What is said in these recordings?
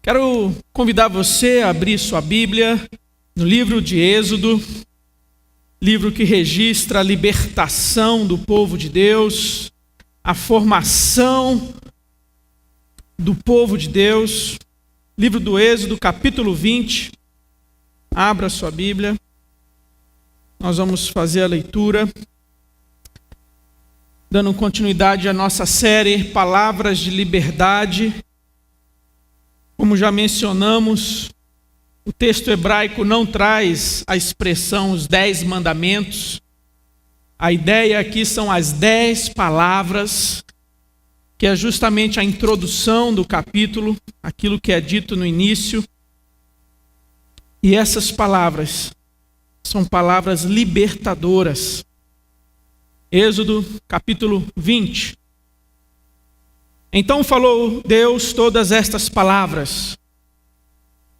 Quero convidar você a abrir sua Bíblia no livro de Êxodo, livro que registra a libertação do povo de Deus, a formação do povo de Deus. Livro do Êxodo, capítulo 20. Abra sua Bíblia. Nós vamos fazer a leitura, dando continuidade à nossa série Palavras de Liberdade. Como já mencionamos, o texto hebraico não traz a expressão os 10 mandamentos. A ideia aqui são as 10 palavras, que é justamente a introdução do capítulo, aquilo que é dito no início. E essas palavras são palavras libertadoras. Êxodo, capítulo 20. Então falou Deus todas estas palavras: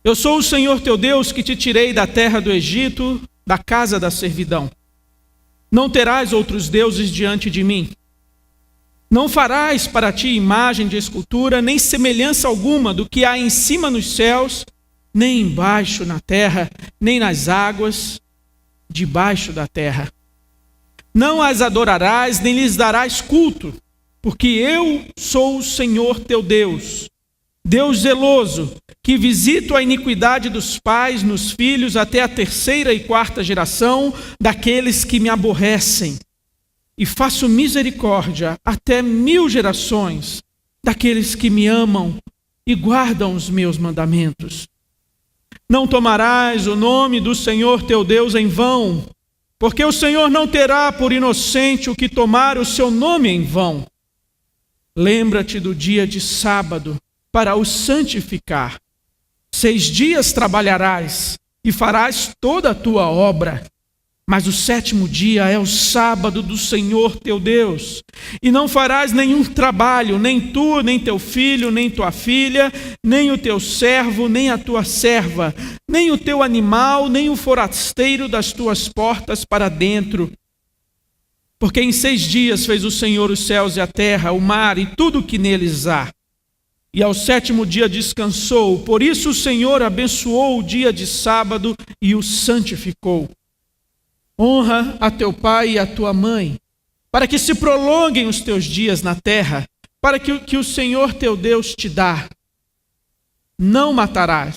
Eu sou o Senhor teu Deus que te tirei da terra do Egito, da casa da servidão. Não terás outros deuses diante de mim. Não farás para ti imagem de escultura, nem semelhança alguma do que há em cima nos céus, nem embaixo na terra, nem nas águas debaixo da terra. Não as adorarás, nem lhes darás culto, porque eu sou o Senhor teu Deus, Deus zeloso, que visito a iniquidade dos pais nos filhos até a 3ª e 4ª geração daqueles que me aborrecem, e faço misericórdia até 1000 gerações daqueles que me amam e guardam os meus mandamentos. Não tomarás o nome do Senhor teu Deus em vão, porque o Senhor não terá por inocente o que tomar o seu nome em vão. Lembra-te do dia de sábado para o santificar. 6 dias trabalharás e farás toda a tua obra, mas o 7º dia é o sábado do Senhor teu Deus, e não farás nenhum trabalho, nem tu, nem teu filho, nem tua filha, nem o teu servo, nem a tua serva, nem o teu animal, nem o forasteiro das tuas portas para dentro. Porque em 6 dias fez o Senhor os céus e a terra, o mar e tudo o que neles há. E ao 7º dia descansou. Por isso o Senhor abençoou o dia de sábado e o santificou. Honra a teu pai e a tua mãe, para que se prolonguem os teus dias na terra, para que o Senhor teu Deus te dá. Não matarás,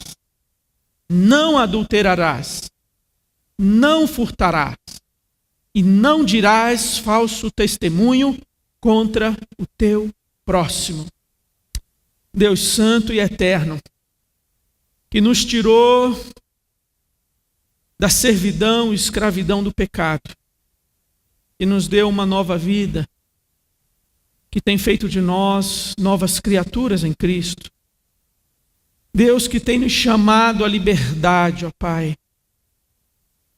não adulterarás, não furtarás, e não dirás falso testemunho contra o teu próximo. Deus santo e eterno, que nos tirou da servidão e escravidão do pecado, e nos deu uma nova vida, que tem feito de nós novas criaturas em Cristo. Deus que tem nos chamado à liberdade, ó Pai.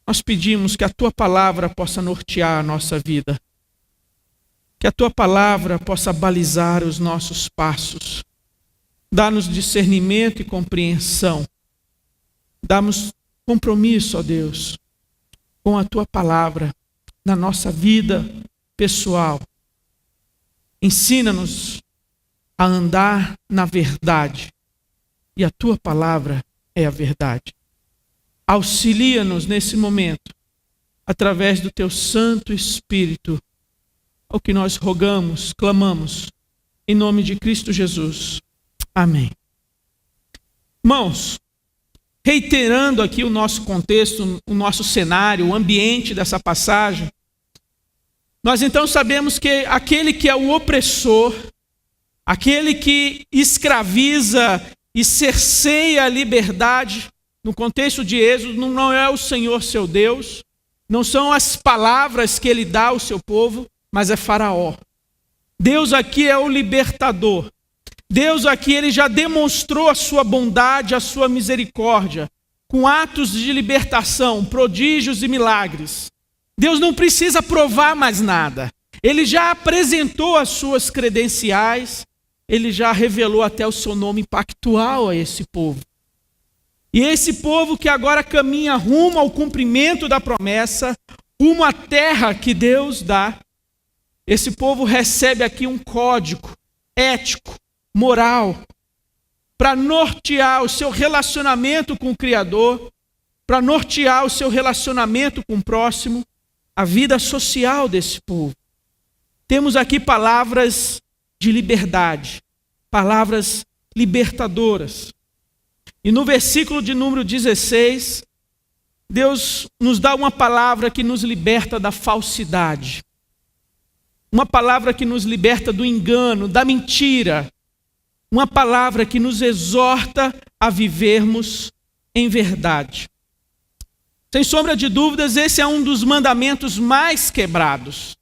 Nós pedimos que a Tua palavra possa nortear a nossa vida, que a Tua palavra possa balizar os nossos passos, dá-nos discernimento e compreensão, dá-nos compromisso, ó Deus, com a Tua palavra na nossa vida pessoal. Ensina-nos a andar na verdade, e a Tua palavra é a verdade. Auxilia-nos nesse momento, através do Teu Santo Espírito, ao que nós rogamos, clamamos, em nome de Cristo Jesus. Amém. Irmãos, reiterando aqui o nosso contexto, o nosso cenário, o ambiente dessa passagem, nós então sabemos que aquele que é o opressor, aquele que escraviza e cerceia a liberdade, no contexto de Êxodo, não é o Senhor seu Deus, não são as palavras que ele dá ao seu povo, mas é Faraó. Deus aqui é o libertador. Deus aqui ele já demonstrou a sua bondade, a sua misericórdia, com atos de libertação, prodígios e milagres. Deus não precisa provar mais nada. Ele já apresentou as suas credenciais, ele já revelou até o seu nome pactual a esse povo. E esse povo que agora caminha rumo ao cumprimento da promessa, rumo à terra que Deus dá, esse povo recebe aqui um código ético, moral, para nortear o seu relacionamento com o Criador, para nortear o seu relacionamento com o próximo, a vida social desse povo. Temos aqui palavras de liberdade, palavras libertadoras. E no versículo de número 16, Deus nos dá uma palavra que nos liberta da falsidade. Uma palavra que nos liberta do engano, da mentira. Uma palavra que nos exorta a vivermos em verdade. Sem sombra de dúvidas, esse é um dos mandamentos mais quebrados.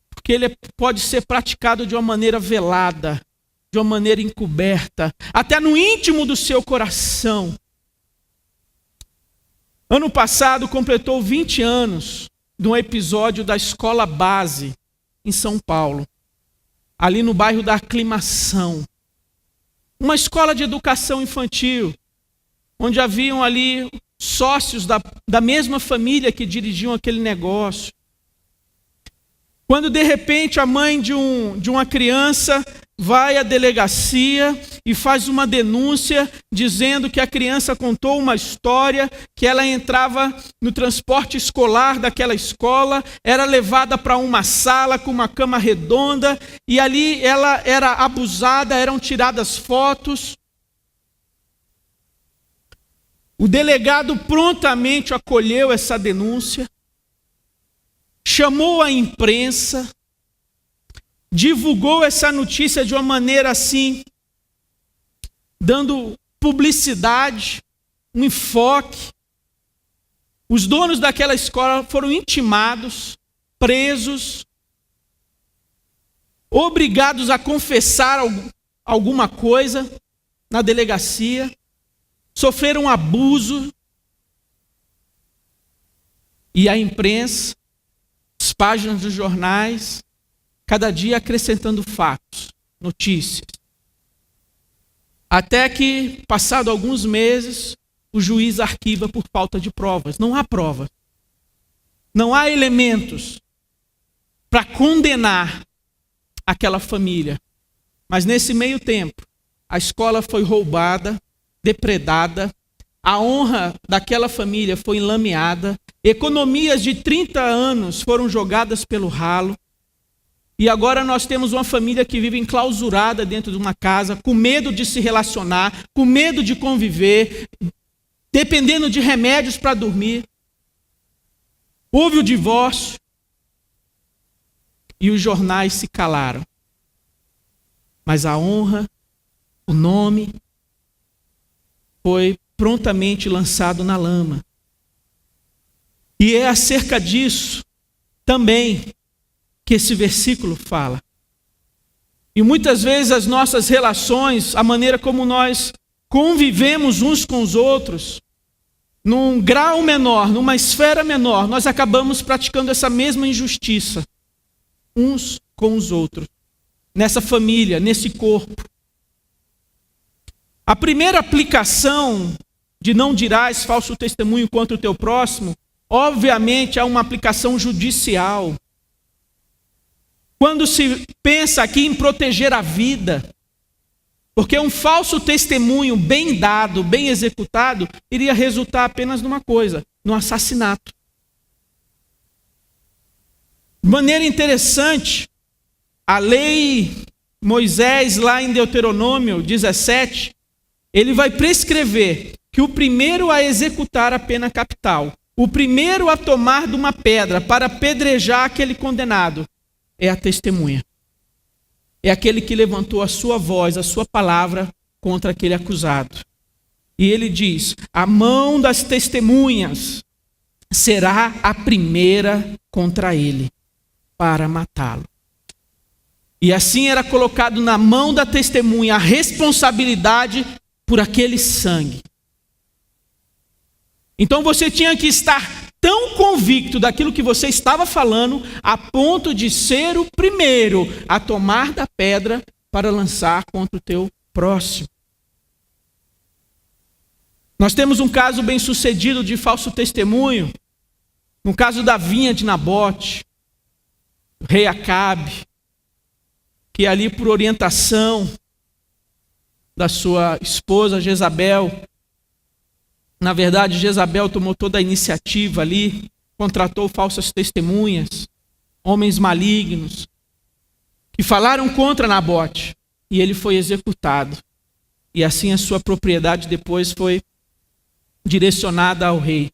Porque ele pode ser praticado de uma maneira velada, de uma maneira encoberta, até no íntimo do seu coração. Ano passado completou 20 anos de um episódio da escola base em São Paulo, ali no bairro da Aclimação. Uma escola de educação infantil, onde haviam ali sócios da mesma família que dirigiam aquele negócio. Quando de repente a mãe de uma criança vai à delegacia e faz uma denúncia dizendo que a criança contou uma história, que ela entrava no transporte escolar daquela escola, era levada para uma sala com uma cama redonda e ali ela era abusada, eram tiradas fotos. O delegado prontamente acolheu essa denúncia, chamou a imprensa, divulgou essa notícia de uma maneira assim, dando publicidade, um enfoque. Os donos daquela escola foram intimados, presos, obrigados a confessar alguma coisa na delegacia, sofreram abuso. E a imprensa, as páginas dos jornais, cada dia acrescentando fatos, notícias. Até que, passado alguns meses, o juiz arquiva por falta de provas. Não há provas. Não há elementos para condenar aquela família. Mas nesse meio tempo, a escola foi roubada, depredada, a honra daquela família foi enlameada, economias de 30 anos foram jogadas pelo ralo. E agora nós temos uma família que vive enclausurada dentro de uma casa, com medo de se relacionar, com medo de conviver, dependendo de remédios para dormir. Houve o divórcio e os jornais se calaram. Mas a honra, o nome, foi prontamente lançado na lama. E é acerca disso também que esse versículo fala. E muitas vezes as nossas relações, a maneira como nós convivemos uns com os outros, num grau menor, numa esfera menor, nós acabamos praticando essa mesma injustiça uns com os outros, nessa família, nesse corpo. A primeira aplicação de não dirás falso testemunho contra o teu próximo, obviamente é uma aplicação judicial. Quando se pensa aqui em proteger a vida, porque um falso testemunho bem dado, bem executado, iria resultar apenas numa coisa, no assassinato. De maneira interessante, a lei Moisés, lá em Deuteronômio 17, ele vai prescrever que o primeiro a executar a pena capital, o primeiro a tomar de uma pedra para apedrejar aquele condenado, é a testemunha. É aquele que levantou a sua voz, a sua palavra contra aquele acusado. E ele diz: a mão das testemunhas será a primeira contra ele, para matá-lo. E assim era colocado na mão da testemunha a responsabilidade por aquele sangue. Então você tinha que estar tão convicto daquilo que você estava falando, a ponto de ser o primeiro a tomar da pedra para lançar contra o teu próximo. Nós temos um caso bem sucedido de falso testemunho, no caso da vinha de Nabote, o rei Acabe, que ali por orientação da sua esposa Jezabel. Na verdade, Jezabel tomou toda a iniciativa ali, contratou falsas testemunhas, homens malignos, que falaram contra Nabote, e ele foi executado. E assim a sua propriedade depois foi direcionada ao rei.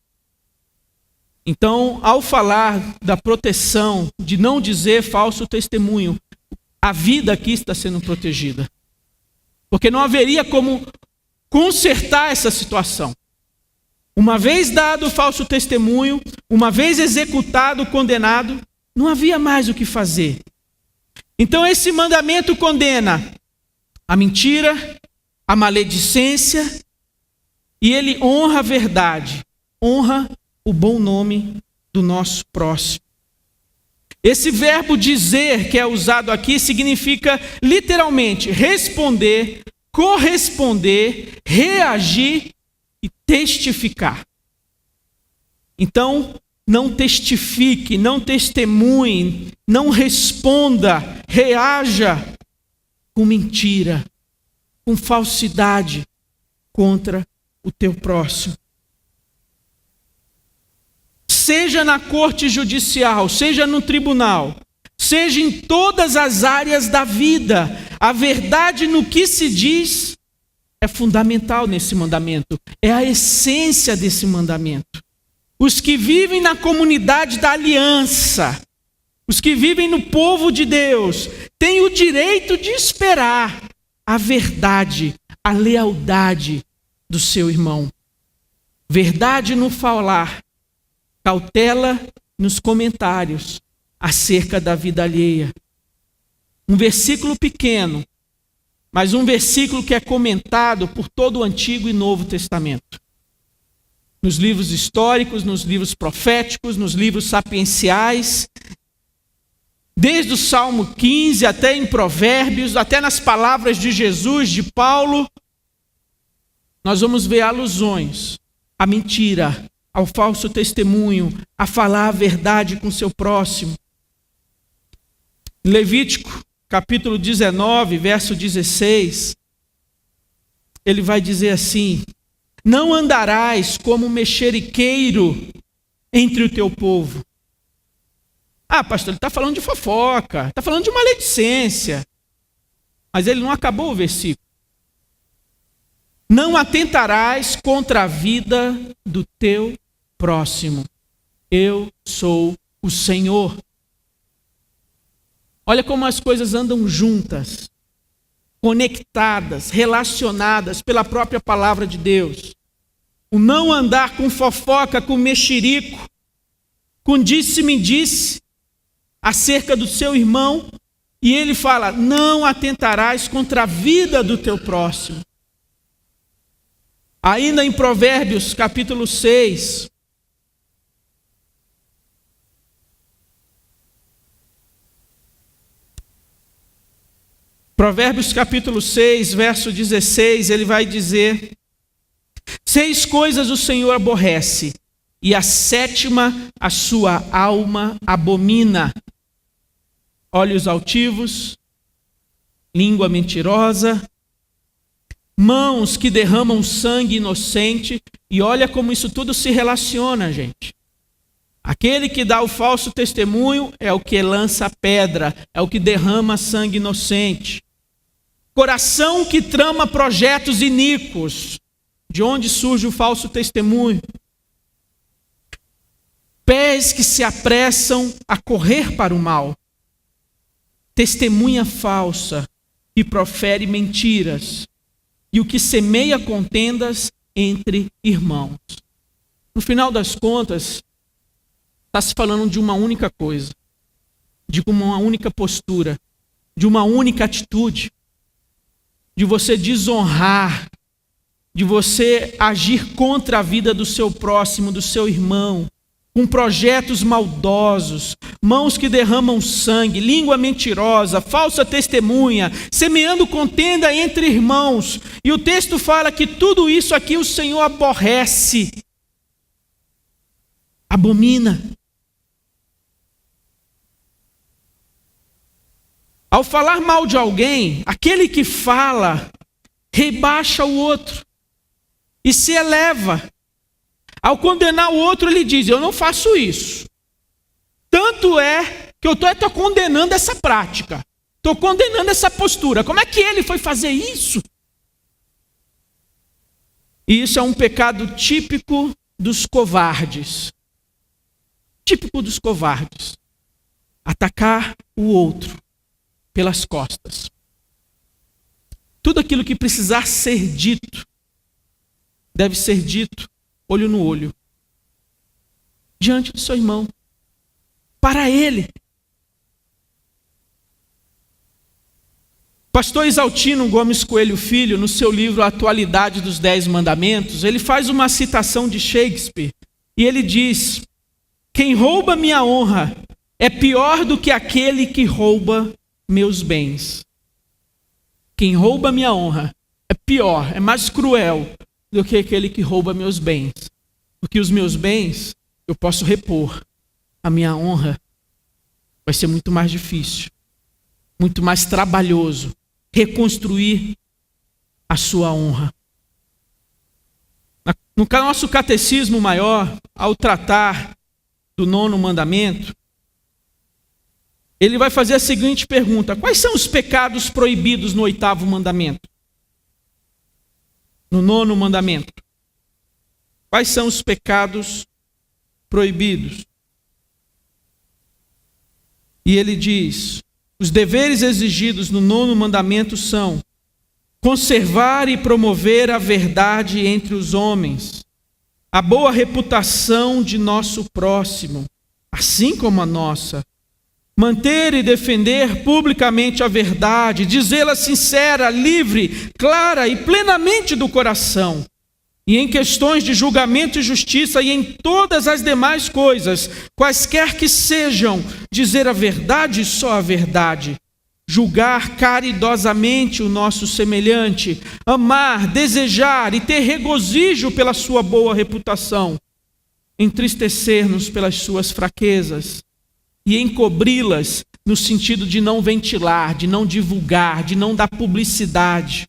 Então, ao falar da proteção, de não dizer falso testemunho, a vida aqui está sendo protegida. Porque não haveria como consertar essa situação. Uma vez dado o falso testemunho, uma vez executado, condenado, não havia mais o que fazer. Então esse mandamento condena a mentira, a maledicência, e ele honra a verdade, honra o bom nome do nosso próximo. Esse verbo dizer que é usado aqui significa literalmente responder, corresponder, reagir e testificar. Então, não testifique, não testemunhe, não responda, reaja com mentira, com falsidade contra o teu próximo. Seja na corte judicial, seja no tribunal, seja em todas as áreas da vida, a verdade no que se diz é fundamental nesse mandamento, é a essência desse mandamento. Os que vivem na comunidade da aliança, os que vivem no povo de Deus, têm o direito de esperar a verdade, a lealdade do seu irmão. Verdade no falar, cautela nos comentários acerca da vida alheia. Um versículo pequeno, mas um versículo que é comentado por todo o Antigo e Novo Testamento. Nos livros históricos, nos livros proféticos, nos livros sapienciais, desde o Salmo 15 até em Provérbios, até nas palavras de Jesus, de Paulo, nós vamos ver alusões à mentira, ao falso testemunho, a falar a verdade com seu próximo. Levítico, capítulo 19, verso 16, ele vai dizer assim: não andarás como mexeriqueiro entre o teu povo. Ah, pastor, ele está falando de fofoca, está falando de maledicência. Mas ele não acabou o versículo. Não atentarás contra a vida do teu próximo. Eu sou o Senhor. Olha como as coisas andam juntas, conectadas, relacionadas pela própria palavra de Deus. O não andar com fofoca, com mexerico, com disse-me-disse acerca do seu irmão, e ele fala: não atentarás contra a vida do teu próximo. Ainda em Provérbios, capítulo 6, Provérbios capítulo 6, verso 16, ele vai dizer: 6 coisas o Senhor aborrece, e a 7ª a sua alma abomina: olhos altivos, língua mentirosa, mãos que derramam sangue inocente. E olha como isso tudo se relaciona, gente. Aquele que dá o falso testemunho é o que lança pedra, é o que derrama sangue inocente. Coração que trama projetos iníquos, de onde surge o falso testemunho. Pés que se apressam a correr para o mal. Testemunha falsa que profere mentiras. E o que semeia contendas entre irmãos. No final das contas, está se falando de uma única coisa, de uma única postura, de uma única atitude, de você desonrar, de você agir contra a vida do seu próximo, do seu irmão, com projetos maldosos, mãos que derramam sangue, língua mentirosa, falsa testemunha, semeando contenda entre irmãos. E o texto fala que tudo isso aqui o Senhor aborrece, abomina. Ao falar mal de alguém, aquele que fala rebaixa o outro e se eleva. Ao condenar o outro, ele diz: eu não faço isso. Tanto é que eu estou condenando essa prática. Estou condenando essa postura. Como é que ele foi fazer isso? E isso é um pecado típico dos covardes. Típico dos covardes. Atacar o outro pelas costas. Tudo aquilo que precisar ser dito, deve ser dito olho no olho, diante do seu irmão, para ele. Pastor Isaltino Gomes Coelho Filho, no seu livro A Atualidade dos 10 Mandamentos, ele faz uma citação de Shakespeare, e ele diz: quem rouba minha honra é pior do que aquele que rouba meus bens. Quem rouba minha honra é pior, é mais cruel do que aquele que rouba meus bens. Porque os meus bens eu posso repor. A minha honra vai ser muito mais difícil, muito mais trabalhoso reconstruir a sua honra. No nosso catecismo maior, ao tratar do 9º mandamento, ele vai fazer a seguinte pergunta: quais são os pecados proibidos no 8º mandamento? No 9º mandamento. Quais são os pecados proibidos? E ele diz: os deveres exigidos no 9º mandamento são conservar e promover a verdade entre os homens, a boa reputação de nosso próximo, assim como a nossa, manter e defender publicamente a verdade, dizê-la sincera, livre, clara e plenamente do coração. E em questões de julgamento e justiça e em todas as demais coisas, quaisquer que sejam, dizer a verdade e só a verdade. Julgar caridosamente o nosso semelhante, amar, desejar e ter regozijo pela sua boa reputação, entristecer-nos pelas suas fraquezas e encobri-las no sentido de não ventilar, de não divulgar, de não dar publicidade.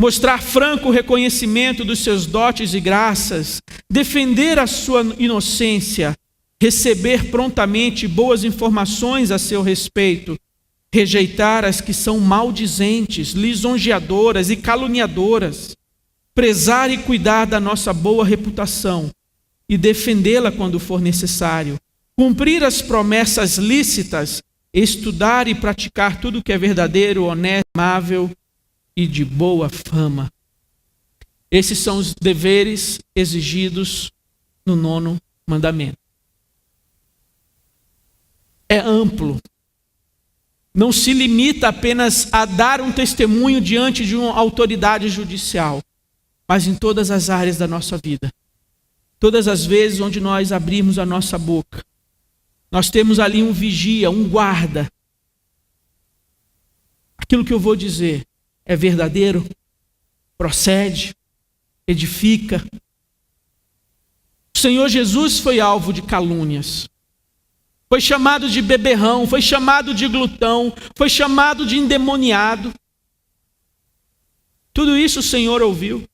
Mostrar franco reconhecimento dos seus dotes e graças, defender a sua inocência, receber prontamente boas informações a seu respeito, rejeitar as que são maldizentes, lisonjeadoras e caluniadoras, prezar e cuidar da nossa boa reputação e defendê-la quando for necessário, cumprir as promessas lícitas, estudar e praticar tudo que é verdadeiro, honesto, amável e de boa fama. Esses são os deveres exigidos no 9º mandamento. É amplo. Não se limita apenas a dar um testemunho diante de uma autoridade judicial, mas em todas as áreas da nossa vida. Todas as vezes onde nós abrirmos a nossa boca, nós temos ali um vigia, um guarda. Aquilo que eu vou dizer é verdadeiro, procede, edifica. O Senhor Jesus foi alvo de calúnias. Foi chamado de beberrão, foi chamado de glutão, foi chamado de endemoniado. Tudo isso o Senhor ouviu.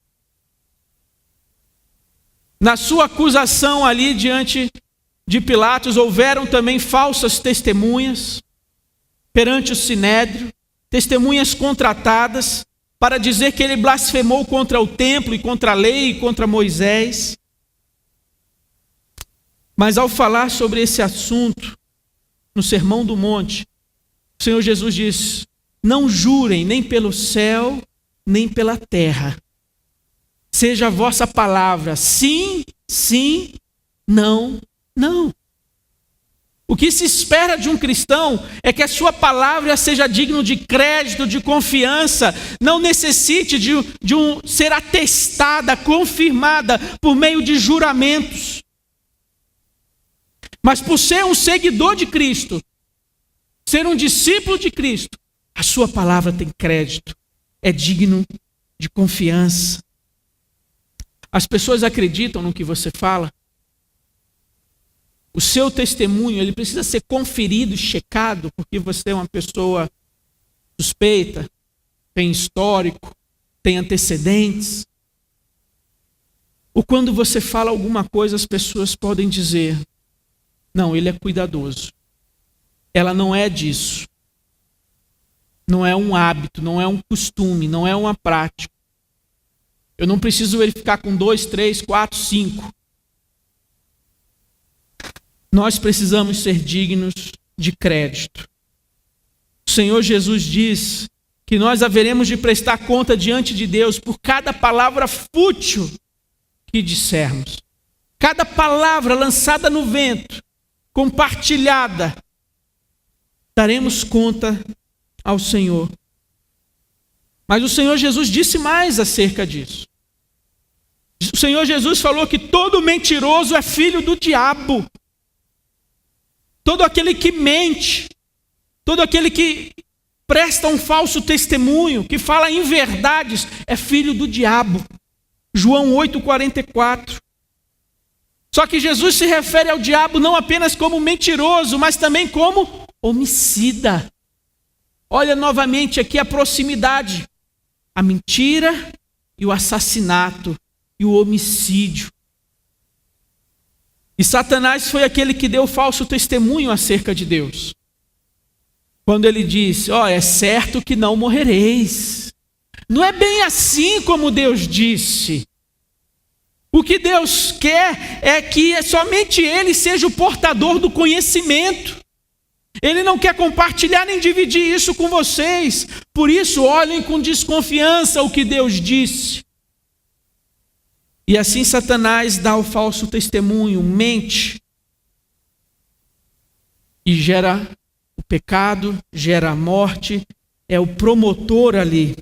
Na sua acusação ali diante de Pilatos, houveram também falsas testemunhas perante o Sinédrio, testemunhas contratadas para dizer que ele blasfemou contra o templo e contra a lei e contra Moisés. Mas ao falar sobre esse assunto, no Sermão do Monte, o Senhor Jesus diz: não jurem nem pelo céu, nem pela terra. Seja a vossa palavra sim, sim, não, não. O que se espera de um cristão é que a sua palavra seja digna de crédito, de confiança, não necessite de ser atestada, confirmada por meio de juramentos. Mas por ser um seguidor de Cristo, ser um discípulo de Cristo, a sua palavra tem crédito, é digno de confiança. As pessoas acreditam no que você fala. O seu testemunho, ele precisa ser conferido e checado, porque você é uma pessoa suspeita, tem histórico, tem antecedentes. Ou quando você fala alguma coisa, as pessoas podem dizer: não, ele é cuidadoso. Ela não é disso. Não é um hábito, não é um costume, não é uma prática. Eu não preciso verificar com 2, 3, 4, 5. Nós precisamos ser dignos de crédito. O Senhor Jesus diz que nós haveremos de prestar conta diante de Deus por cada palavra fútil que dissermos. Cada palavra lançada no vento, compartilhada, daremos conta ao Senhor. Mas o Senhor Jesus disse mais acerca disso. O Senhor Jesus falou que todo mentiroso é filho do diabo. Todo aquele que mente, todo aquele que presta um falso testemunho, que fala inverdades, é filho do diabo. João 8,44. Só que Jesus se refere ao diabo não apenas como mentiroso, mas também como homicida. Olha novamente aqui a proximidade. A mentira e o assassinato e o homicídio. E Satanás foi aquele que deu falso testemunho acerca de Deus. Quando ele disse: é certo que não morrereis. Não é bem assim como Deus disse. O que Deus quer é que somente Ele seja o portador do conhecimento. Ele não quer compartilhar nem dividir isso com vocês. Por isso, olhem com desconfiança o que Deus disse. E assim Satanás dá o falso testemunho, mente. E gera o pecado, gera a morte. É o promotor ali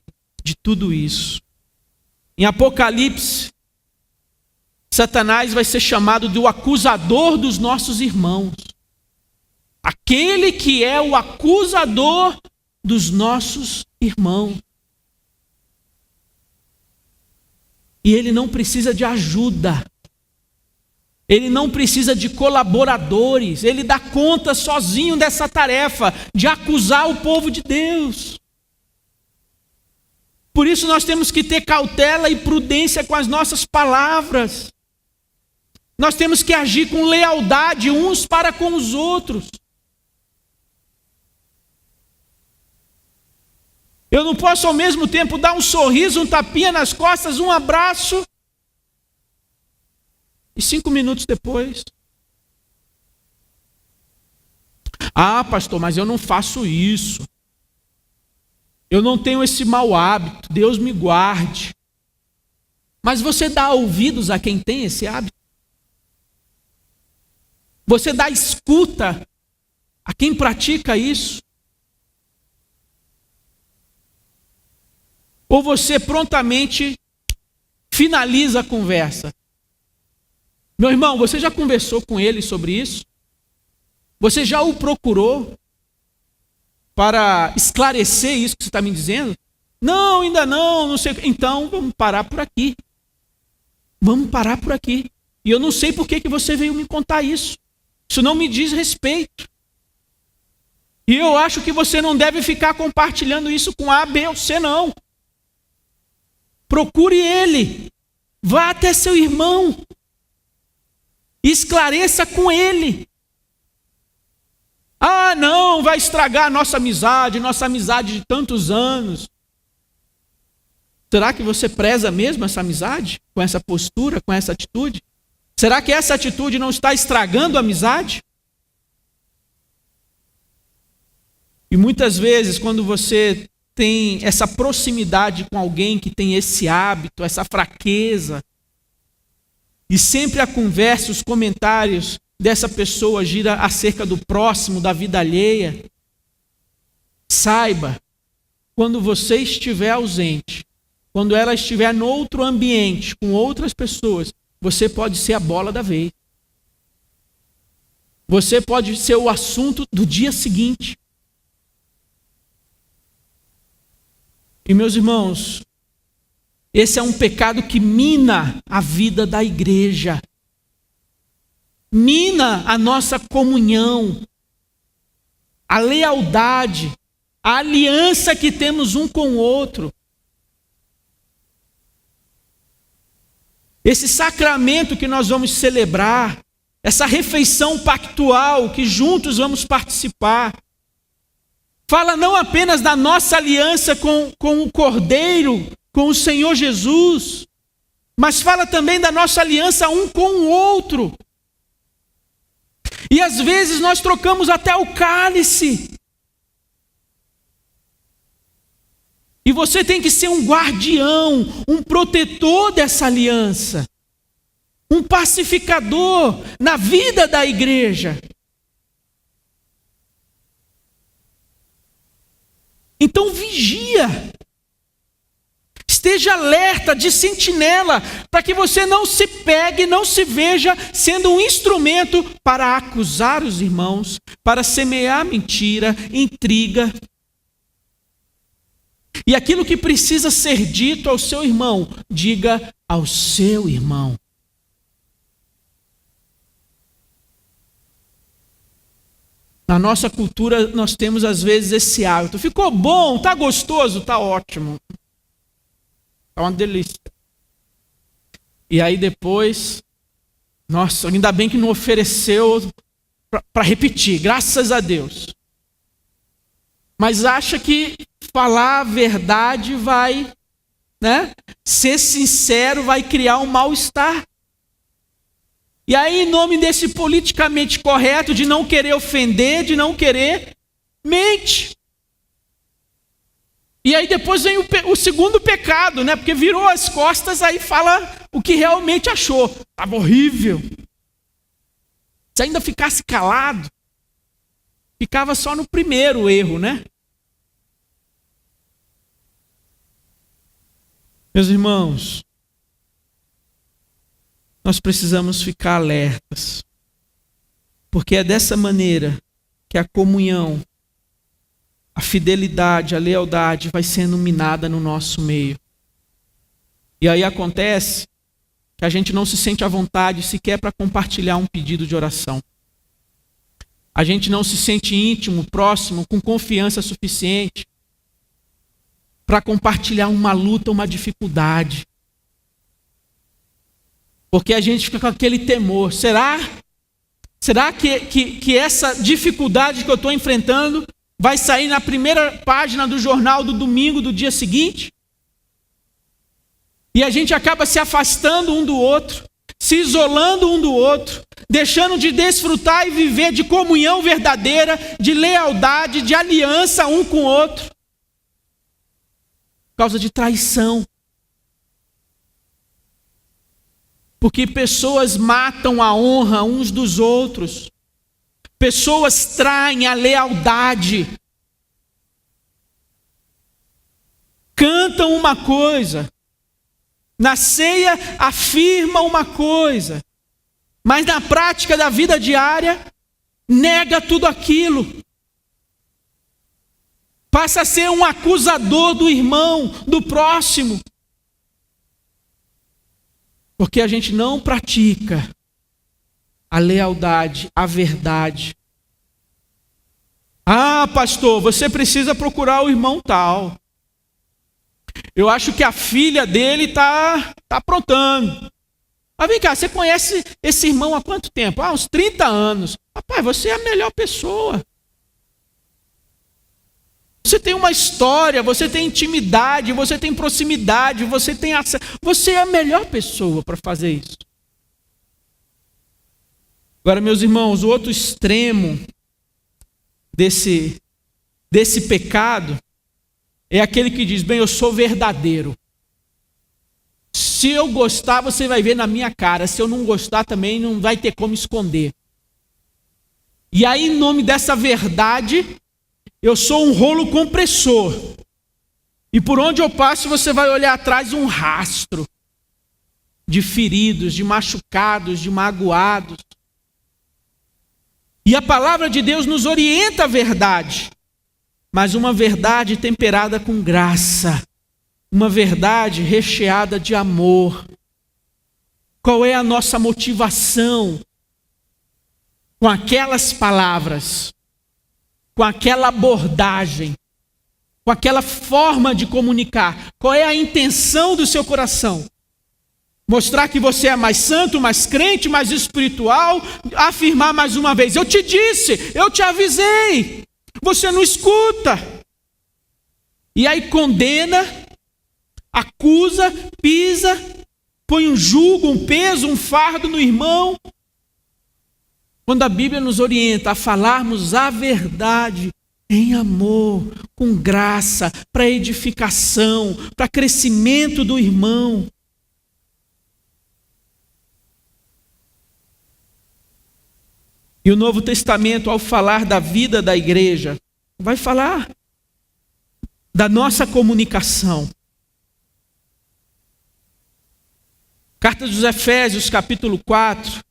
de tudo isso. Em Apocalipse, Satanás vai ser chamado de o acusador dos nossos irmãos. Aquele que é o acusador dos nossos irmãos. E ele não precisa de ajuda. Ele não precisa de colaboradores. Ele dá conta sozinho dessa tarefa de acusar o povo de Deus. Por isso nós temos que ter cautela e prudência com as nossas palavras. Nós temos que agir com lealdade uns para com os outros. Eu não posso ao mesmo tempo dar um sorriso, um tapinha nas costas, um abraço. E 5 minutos depois: pastor, mas eu não faço isso. Eu não tenho esse mau hábito, Deus me guarde. Mas você dá ouvidos a quem tem esse hábito? Você dá escuta a quem pratica isso? Ou você prontamente finaliza a conversa? Meu irmão, você já conversou com ele sobre isso? Você já o procurou para esclarecer isso que você está me dizendo? Não, ainda não, não sei. Então, vamos parar por aqui. Vamos parar por aqui. E eu não sei por que você veio me contar isso. Isso não me diz respeito. E eu acho que você não deve ficar compartilhando isso com A, B ou C, não. Procure ele. Vá até seu irmão. Esclareça com ele. Não, vai estragar a nossa amizade de tantos anos. Será que você preza mesmo essa amizade? Com essa postura, com essa atitude? Será que essa atitude não está estragando a amizade? E muitas vezes, quando você tem essa proximidade com alguém que tem esse hábito, essa fraqueza, e sempre a conversa, os comentários dessa pessoa gira acerca do próximo, da vida alheia, saiba, quando você estiver ausente, quando ela estiver no outro ambiente, com outras pessoas, você pode ser a bola da vez. Você pode ser o assunto do dia seguinte. E meus irmãos, esse é um pecado que mina a vida da igreja. Mina a nossa comunhão, a lealdade, a aliança que temos um com o outro. Esse sacramento que nós vamos celebrar, essa refeição pactual que juntos vamos participar, fala não apenas da nossa aliança com o Cordeiro, com o Senhor Jesus, mas fala também da nossa aliança um com o outro. E às vezes nós trocamos até o cálice. E você tem que ser um guardião, um protetor dessa aliança, um pacificador na vida da igreja. Então vigia, esteja alerta, de sentinela, para que você não se pegue, não se veja sendo um instrumento para acusar os irmãos, para semear mentira, intriga. E aquilo que precisa ser dito ao seu irmão, diga ao seu irmão. Na nossa cultura nós temos às vezes esse hábito. Ficou bom, tá gostoso, tá ótimo. Tá uma delícia. E aí depois, nossa, ainda bem que não ofereceu para repetir, graças a Deus. Mas acha que falar a verdade vai, ser sincero vai criar um mal-estar. E aí, em nome desse politicamente correto, de não querer ofender, de não querer, mente. E aí depois vem o segundo pecado, porque virou as costas, aí fala o que realmente achou. Estava horrível. Se ainda ficasse calado, ficava só no primeiro erro, Meus irmãos, nós precisamos ficar alertas, porque é dessa maneira que a comunhão, a fidelidade, a lealdade vai sendo minada no nosso meio. E aí acontece que a gente não se sente à vontade sequer para compartilhar um pedido de oração. A gente não se sente íntimo, próximo, com confiança suficiente para compartilhar uma luta, uma dificuldade. Porque a gente fica com aquele temor. Será que essa dificuldade que eu estou enfrentando vai sair na primeira página do jornal do domingo do dia seguinte? E a gente acaba se afastando um do outro, se isolando um do outro, deixando de desfrutar e viver de comunhão verdadeira, de lealdade, de aliança um com o outro. Por causa de traição. Porque pessoas matam a honra uns dos outros. Pessoas traem a lealdade. Cantam uma coisa. Na ceia afirmam uma coisa. Mas na prática da vida diária, nega tudo aquilo. Passa a ser um acusador do irmão, do próximo. Porque a gente não pratica a lealdade, a verdade. Ah, pastor, você precisa procurar o irmão tal. Eu acho que a filha dele está aprontando. Mas vem cá, você conhece esse irmão há quanto tempo? Uns 30 anos. Rapaz, você é a melhor pessoa. Você tem uma história, você tem intimidade, você tem proximidade, você tem acesso. Você é a melhor pessoa para fazer isso. Agora, meus irmãos, o outro extremo desse pecado é aquele que diz, bem, eu sou verdadeiro. Se eu gostar, você vai ver na minha cara. Se eu não gostar, também não vai ter como esconder. E aí, em nome dessa verdade, eu sou um rolo compressor. E por onde eu passo, você vai olhar atrás um rastro de feridos, de machucados, de magoados. E a palavra de Deus nos orienta a verdade, mas uma verdade temperada com graça, uma verdade recheada de amor. Qual é a nossa motivação com aquelas palavras, com aquela abordagem, com aquela forma de comunicar? Qual é a intenção do seu coração? Mostrar que você é mais santo, mais crente, mais espiritual, afirmar mais uma vez: eu te disse, eu te avisei, você não escuta. E aí condena, acusa, pisa, põe um jugo, um peso, um fardo no irmão. Quando a Bíblia nos orienta a falarmos a verdade em amor, com graça, para edificação, para crescimento do irmão. E o Novo Testamento, ao falar da vida da igreja, vai falar da nossa comunicação. Carta dos Efésios, capítulo 4,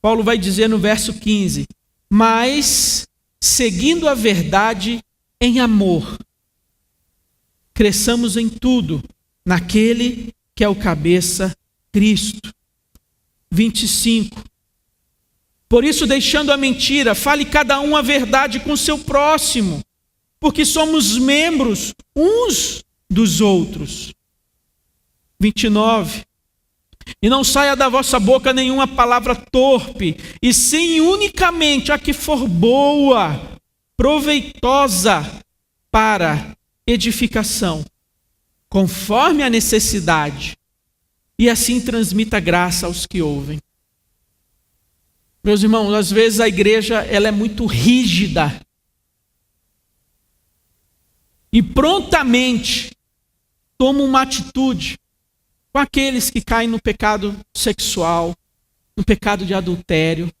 Paulo vai dizer no verso 15: mas, seguindo a verdade em amor, cresçamos em tudo naquele que é o cabeça, Cristo. 25. Por isso, deixando a mentira, fale cada um a verdade com seu próximo, porque somos membros uns dos outros. 29. E não saia da vossa boca nenhuma palavra torpe, e sim unicamente a que for boa, proveitosa para edificação, conforme a necessidade, e assim transmita graça aos que ouvem. Meus irmãos, às vezes a igreja ela é muito rígida e prontamente toma uma atitude com aqueles que caem no pecado sexual, no pecado de adultério.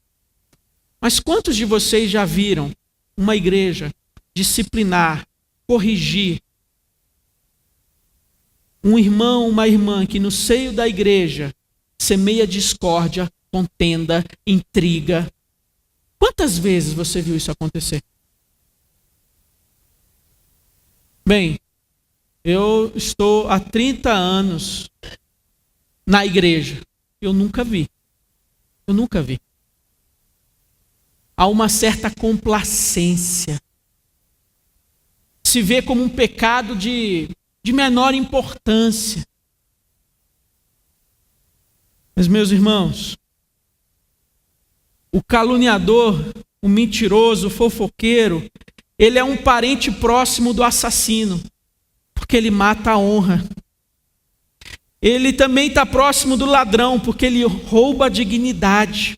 Mas quantos de vocês já viram uma igreja disciplinar, corrigir um irmão, uma irmã que no seio da igreja semeia discórdia, contenda, intriga? Quantas vezes você viu isso acontecer? Bem, eu estou há 30 anos na igreja. Eu nunca vi. Há uma certa complacência. Se vê como um pecado de menor importância. Mas, meus irmãos, o caluniador, o mentiroso, o fofoqueiro, ele é um parente próximo do assassino, porque ele mata a honra. Ele também está próximo do ladrão, porque ele rouba a dignidade.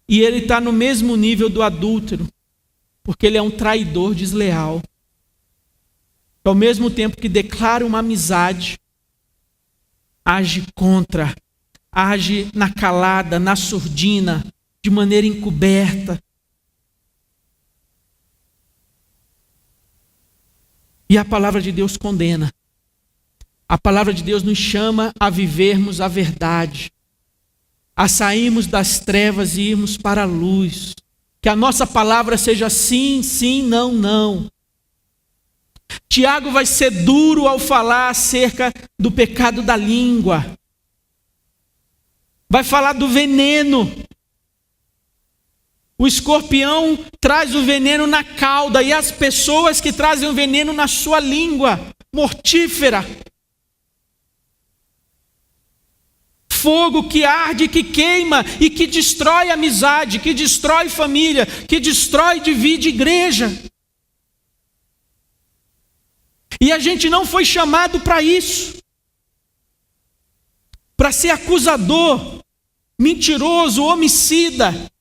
E ele está no mesmo nível do adúltero, porque ele é um traidor desleal. Ao mesmo tempo que declara uma amizade, age contra, age na calada, na surdina, de maneira encoberta. E a palavra de Deus condena. A palavra de Deus nos chama a vivermos a verdade, a sairmos das trevas e irmos para a luz. Que a nossa palavra seja sim, sim, não, não. Tiago vai ser duro ao falar acerca do pecado da língua. Vai falar do veneno. O escorpião traz o veneno na cauda, e as pessoas que trazem o veneno na sua língua, mortífera. Fogo que arde, que queima e que destrói amizade, que destrói família, que destrói, divide igreja. E a gente não foi chamado para isso, para ser acusador, mentiroso, homicida.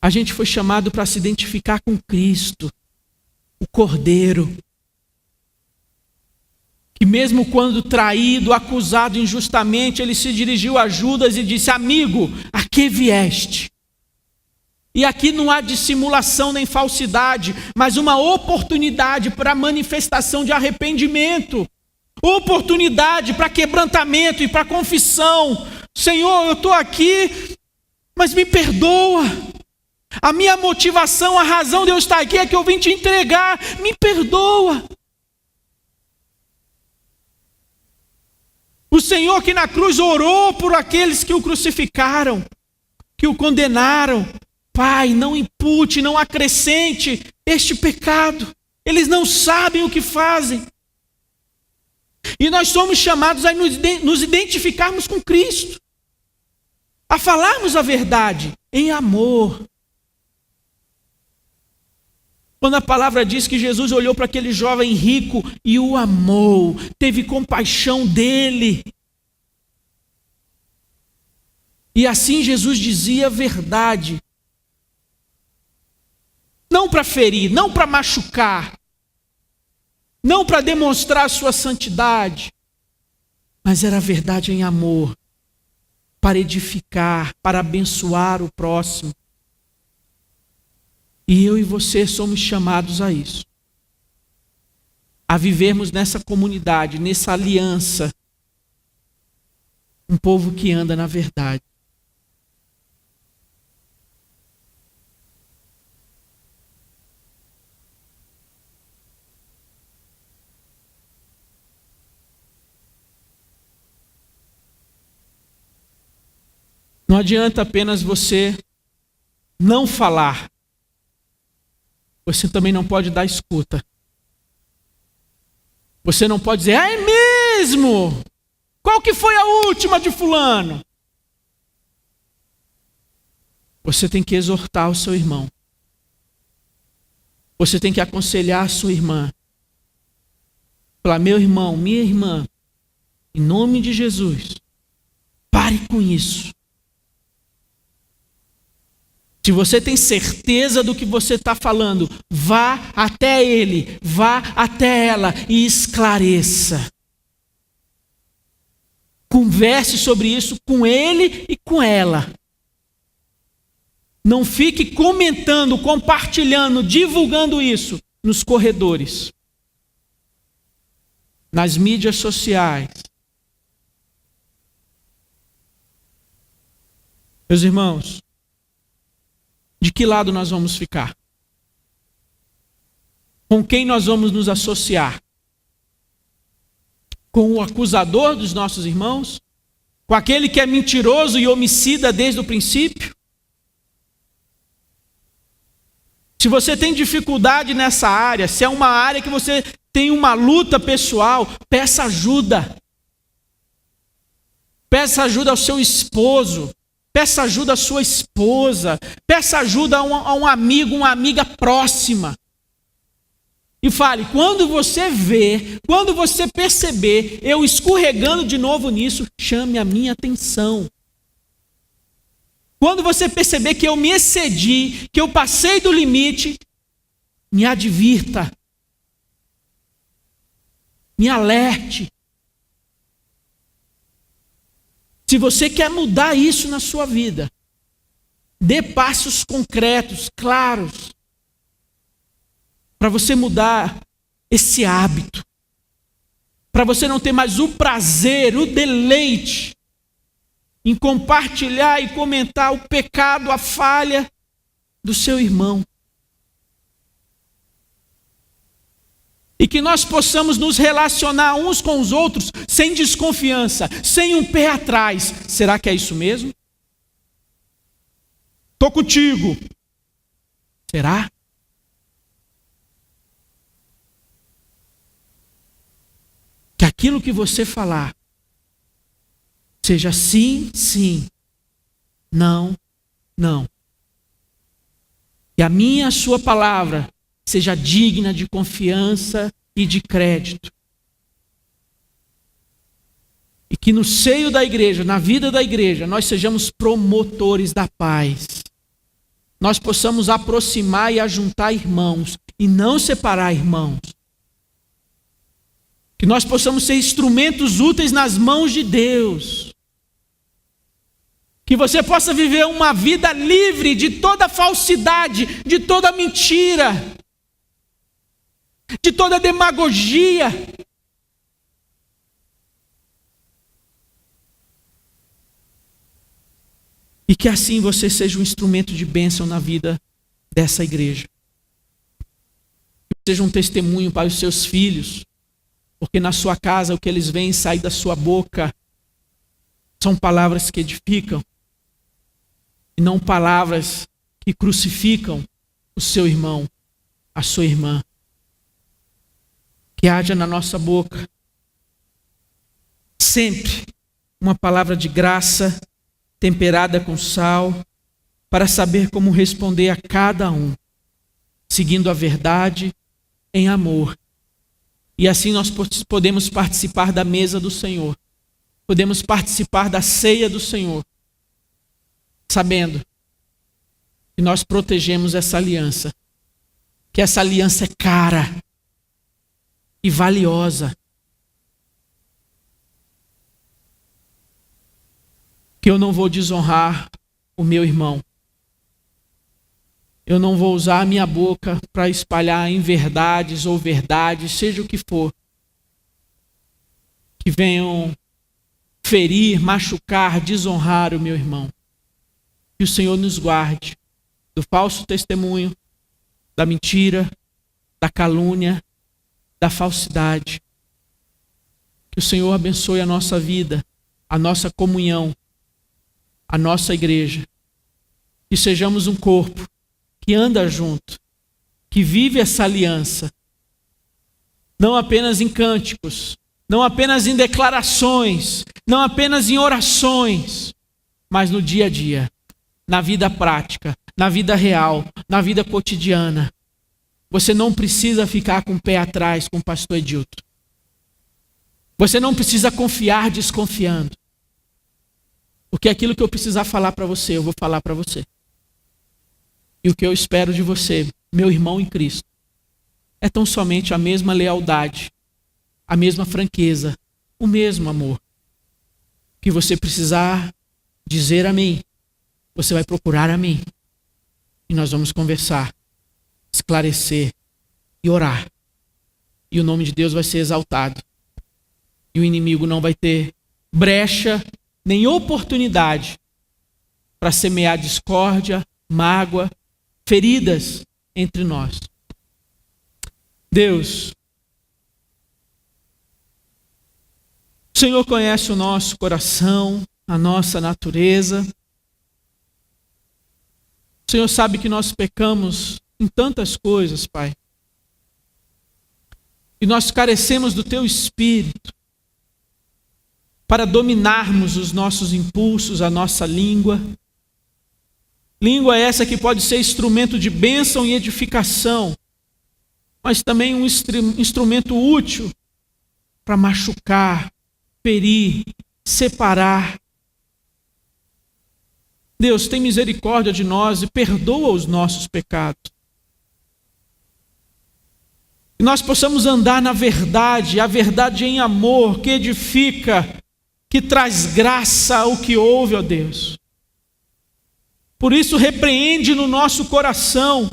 A gente foi chamado para se identificar com Cristo, o Cordeiro, que mesmo quando traído, acusado injustamente, ele se dirigiu a Judas e disse: amigo, a que vieste? E aqui não há dissimulação nem falsidade, mas uma oportunidade para manifestação de arrependimento, oportunidade para quebrantamento e para confissão. Senhor, eu estou aqui, mas me perdoa. A minha motivação, a razão de eu estar aqui é que eu vim te entregar, me perdoa. O Senhor que na cruz orou por aqueles que o crucificaram, que o condenaram. Pai, não impute, não acrescente este pecado. Eles não sabem o que fazem. E nós somos chamados a nos identificarmos com Cristo, a falarmos a verdade em amor. Quando a palavra diz que Jesus olhou para aquele jovem rico e o amou, teve compaixão dele. E assim Jesus dizia a verdade. Não para ferir, não para machucar, não para demonstrar a sua santidade, mas era a verdade em amor, para edificar, para abençoar o próximo. E eu e você somos chamados a isso. A vivermos nessa comunidade, nessa aliança. Um povo que anda na verdade. Não adianta apenas você não falar. Você também não pode dar escuta. Você não pode dizer, é mesmo? Qual que foi a última de fulano? Você tem que exortar o seu irmão. Você tem que aconselhar a sua irmã. Falar, meu irmão, minha irmã, em nome de Jesus, pare com isso. Se você tem certeza do que você está falando, vá até ele, vá até ela e esclareça. Converse sobre isso com ele e com ela. Não fique comentando, compartilhando, divulgando isso nos corredores, nas mídias sociais. Meus irmãos, de que lado nós vamos ficar? Com quem nós vamos nos associar? Com o acusador dos nossos irmãos? Com aquele que é mentiroso e homicida desde o princípio? Se você tem dificuldade nessa área, se é uma área que você tem uma luta pessoal, peça ajuda. Peça ajuda ao seu esposo. Peça ajuda à sua esposa. Peça ajuda a um amigo, uma amiga próxima. E fale, quando você ver, quando você perceber eu escorregando de novo nisso, chame a minha atenção. Quando você perceber que eu me excedi, que eu passei do limite, me advirta. Me alerte. Se você quer mudar isso na sua vida, dê passos concretos, claros, para você mudar esse hábito, para você não ter mais o prazer, o deleite em compartilhar e comentar o pecado, a falha do seu irmão. E que nós possamos nos relacionar uns com os outros sem desconfiança, sem um pé atrás. Será que é isso mesmo? Estou contigo. Será? Que aquilo que você falar seja sim, sim, não, não. E a minha, a sua palavra seja digna de confiança e de crédito. E que no seio da igreja, na vida da igreja, nós sejamos promotores da paz. Nós possamos aproximar e ajuntar irmãos e não separar irmãos. Que nós possamos ser instrumentos úteis nas mãos de Deus. Que você possa viver uma vida livre de toda falsidade, de toda mentira, de toda demagogia. E que assim você seja um instrumento de bênção na vida dessa igreja. Seja um testemunho para os seus filhos, porque na sua casa o que eles veem sair da sua boca são palavras que edificam e não palavras que crucificam o seu irmão, a sua irmã. Que haja na nossa boca Sempre uma palavra de graça, temperada com sal, para saber como responder a cada um, seguindo a verdade em amor. E assim nós podemos participar da mesa do Senhor, podemos participar da ceia do Senhor, sabendo que nós protegemos essa aliança, que essa aliança é cara e valiosa, que eu não vou desonrar o meu irmão, eu não vou usar a minha boca para espalhar inverdades ou verdades, seja o que for, que venham ferir, machucar, desonrar o meu irmão. Que o Senhor nos guarde do falso testemunho, da mentira, da calúnia, da falsidade. Que o Senhor abençoe a nossa vida, a nossa comunhão, a nossa igreja. Que sejamos um corpo que anda junto, que vive essa aliança, não apenas em cânticos, não apenas em declarações, não apenas em orações, mas no dia a dia, na vida prática, na vida real, na vida cotidiana. Você não precisa ficar com o pé atrás com o pastor Edilton. Você não precisa confiar desconfiando. Porque aquilo que eu precisar falar para você, eu vou falar para você. E o que eu espero de você, meu irmão em Cristo, é tão somente a mesma lealdade, a mesma franqueza, o mesmo amor. Que você precisar dizer a mim, você vai procurar a mim. E nós vamos conversar, esclarecer e orar. E o nome de Deus vai ser exaltado. E o inimigo não vai ter brecha, nem oportunidade para semear discórdia, mágoa, feridas entre nós. Deus, o Senhor conhece o nosso coração, a nossa natureza. O Senhor sabe que nós pecamos em tantas coisas, Pai. E nós carecemos do Teu Espírito para dominarmos os nossos impulsos, a nossa língua. Língua essa que pode ser instrumento de bênção e edificação, mas também um instrumento útil para machucar, ferir, separar. Deus, tem misericórdia de nós e perdoa os nossos pecados. Que nós possamos andar na verdade, a verdade em amor, que edifica, que traz graça ao que ouve, ó Deus. Por isso, repreende no nosso coração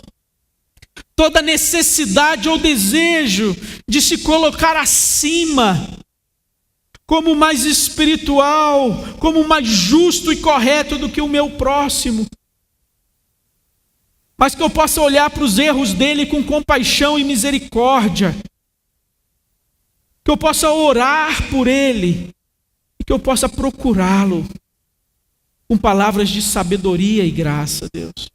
toda necessidade ou desejo de se colocar acima, como mais espiritual, como mais justo e correto do que o meu próximo. Mas que eu possa olhar para os erros dele com compaixão e misericórdia. Que eu possa orar por ele e que eu possa procurá-lo com palavras de sabedoria e graça, Deus.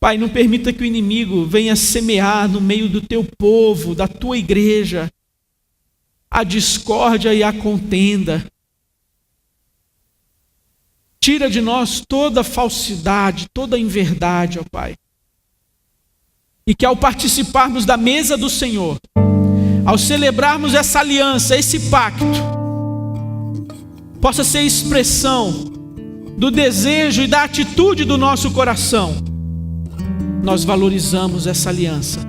Pai, não permita que o inimigo venha semear no meio do teu povo, da tua igreja, a discórdia e a contenda. Tira de nós toda falsidade, toda inverdade, ó Pai. E que ao participarmos da mesa do Senhor, ao celebrarmos essa aliança, esse pacto, possa ser expressão do desejo e da atitude do nosso coração. Nós valorizamos essa aliança.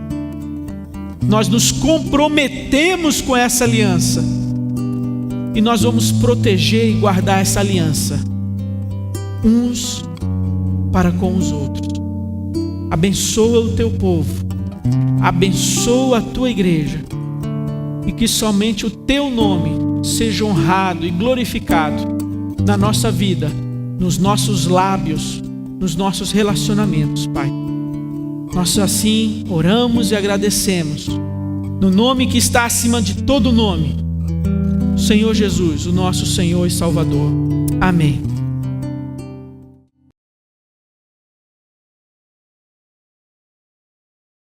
Nós nos comprometemos com essa aliança. E nós vamos proteger e guardar essa aliança, uns para com os outros. Abençoa o teu povo. Abençoa a tua igreja. E que somente o teu nome seja honrado e glorificado na nossa vida, nos nossos lábios, nos nossos relacionamentos, Pai. Nós assim oramos e agradecemos, no nome que está acima de todo nome, Senhor Jesus, o nosso Senhor e Salvador. Amém.